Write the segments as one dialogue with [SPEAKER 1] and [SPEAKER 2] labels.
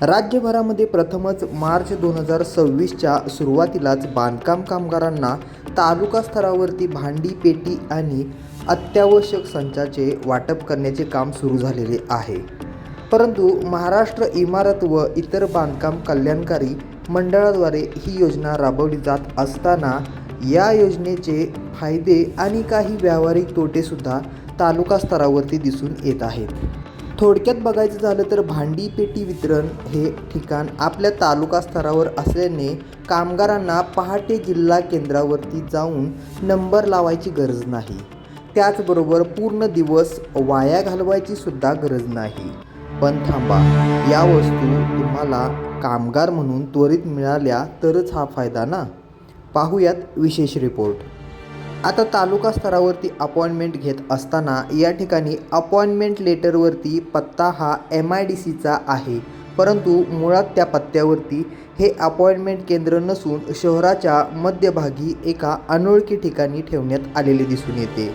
[SPEAKER 1] राज्यभरामध्ये प्रथमच मार्च 2026च्या सुरुवातीलाच बांधकाम कामगारांना तालुका स्तरावरती भांडी, पेटी आणि अत्यावश्यक संचाचे वाटप करण्याचे काम सुरू झालेले आहे. परंतु महाराष्ट्र इमारत व इतर बांधकाम कल्याणकारी मंडळाद्वारे ही योजना राबवली जात असताना या योजनेचे फायदे आणि काही व्यावहारिक तोटेसुद्धा तालुका स्तरावरती दिसून येत आहेत. थोडक्यात बघायचं झालं तर भांडी पेटी वितरण हे ठिकाण आपल्या तालुका स्तरावर असल्याने कामगारांना पहाटे जिल्हा केंद्रावरती जाऊन नंबर लावायची गरज नाही. त्याचबरोबर पूर्ण दिवस वाया घालवायची सुद्धा गरज नाही. पण थांबा, या वस्तू तुम्हाला कामगार म्हणून त्वरित मिळाल्या तरच हा फायदा ना. पाहूयात विशेष रिपोर्ट. आता तालुका स्तरावरती अपॉइंटमेंट घेत असताना या ठिकाणी अपॉइंटमेंट लेटरवरती पत्ता हा MIDCचा आहे. परंतु मुळात त्या पत्त्यावरती हे अपॉइंटमेंट केंद्र नसून शहराच्या मध्यभागी एका अनोळखी ठिकाणी ठेवण्यात आलेले दिसून येते.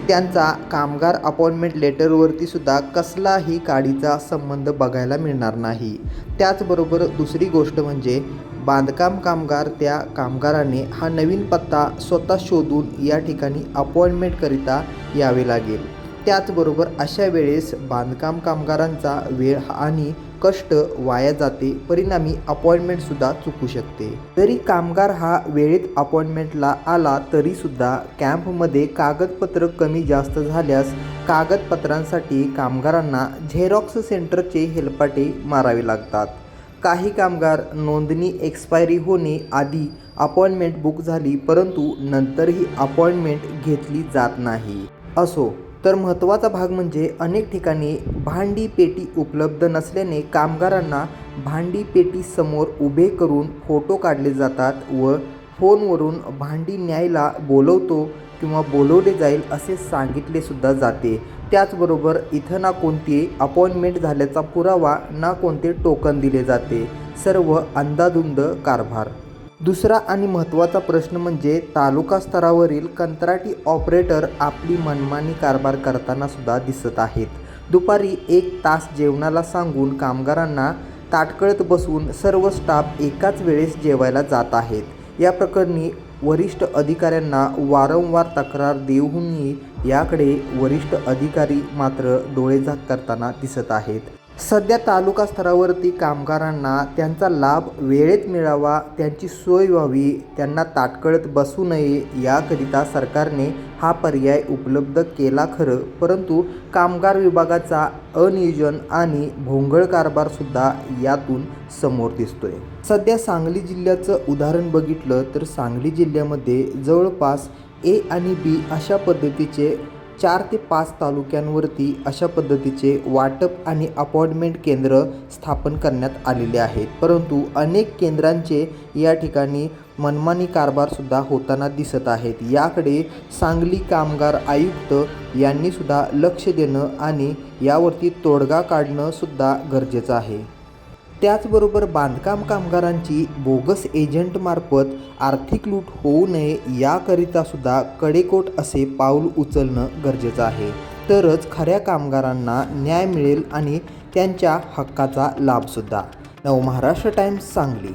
[SPEAKER 1] त्यांचा कामगार अपॉइंटमेंट लेटरवरती सुद्धा कसलाही काडीचा संबंध बघायला मिळणार नाही. त्याचबरोबर दुसरी गोष्ट म्हणजे बांधकाम कामगार त्या कामगाराने हा नवीन पत्ता स्वतः शोधून या ठिकाणी अपॉइंटमेंटकरिता यावे लागेल. त्याचबरोबर अशा वेळेस बांधकाम कामगारांचा वेळ आणि कष्ट वाया जाते. परिणामी अपॉइंटमेंटसुद्धा चुकू शकते. जरी कामगार हा वेळेत अपॉइंटमेंटला आला तरीसुद्धा कॅम्पमध्ये कागदपत्र कमी जास्त झाल्यास कागदपत्रांसाठी कामगारांना झेरॉक्स सेंटरचे हेलपाटे मारावे लागतात. काही कामगार नोंदणी एक्सपायरी होणे आधी अपॉइंटमेंट बुक झाली परंतु नंतरही अपॉइंटमेंट घेतली जात नाही. असो, तर महत्त्वाचा भाग म्हणजे अनेक ठिकाणी भांडी पेटी उपलब्ध नसल्याने कामगारांना भांडी पेटी समोर उभे करून फोटो काढले जातात व फोनवरून भांडी न्यायला बोलवतो किंवा बोलवले जाईल असे सांगितले सुद्धा जाते. त्याचबरोबर इथं ना कोणती अपॉइंटमेंट झाल्याचा पुरावा ना कोणते टोकन दिले जाते. सर्व अंदाधुंद कारभार. दुसरा आणि महत्त्वाचा प्रश्न म्हणजे तालुका स्तरावरील कंत्राटी ऑपरेटर आपली मनमानी कारभार करताना सुद्धा दिसत आहेत. दुपारी 1 तास जेवणाला सांगून कामगारांना ताटकळत बसून सर्व स्टाफ एकाच वेळेस जेवायला जात आहेत. या प्रकरणी वरिष्ठ अधिकाऱ्यांना वारंवार तक्रार देऊनही याकडे वरिष्ठ अधिकारी मात्र डोळेझाक करताना दिसत आहेत. सध्या तालुका स्तरावरती कामगारांना त्यांचा लाभ वेळेत मिळावा, त्यांची सोय व्हावी, त्यांना ताटकळत बसू नये याकरिता सरकारने हा पर्याय उपलब्ध केला खरं, परंतु कामगार विभागाचा अनियोजन आणि भोंगळ कारभारसुद्धा यातून समोर दिसतोय. सध्या सांगली जिल्ह्याचं उदाहरण बघितलं तर सांगली जिल्ह्यामध्ये जवळपास A आणि B अशा पद्धतीचे 4 ते 5 तालुक्यांवरती अशा पद्धतीचे वाटप आणि अपॉइंटमेंट केंद्र स्थापन करण्यात आलेले आहेत. परंतु अनेक केंद्रांचे या ठिकाणी मनमानी कारभारसुद्धा होताना दिसत आहेत. याकडे सांगली कामगार आयुक्त यांनीसुद्धा लक्ष देणं आणि यावरती तोडगा काढणं सुद्धा गरजेचं आहे. त्याचबरोबर बांधकाम कामगारांची बोगस एजंटमार्फत आर्थिक लूट होऊ नये याकरिता सुद्धा कडेकोट असे पाऊल उचलणं गरजेचं आहे. तरच खऱ्या कामगारांना न्याय मिळेल आणि त्यांच्या हक्काचा लाभसुद्धा. नवमहाराष्ट्र टाइम्स सांगली.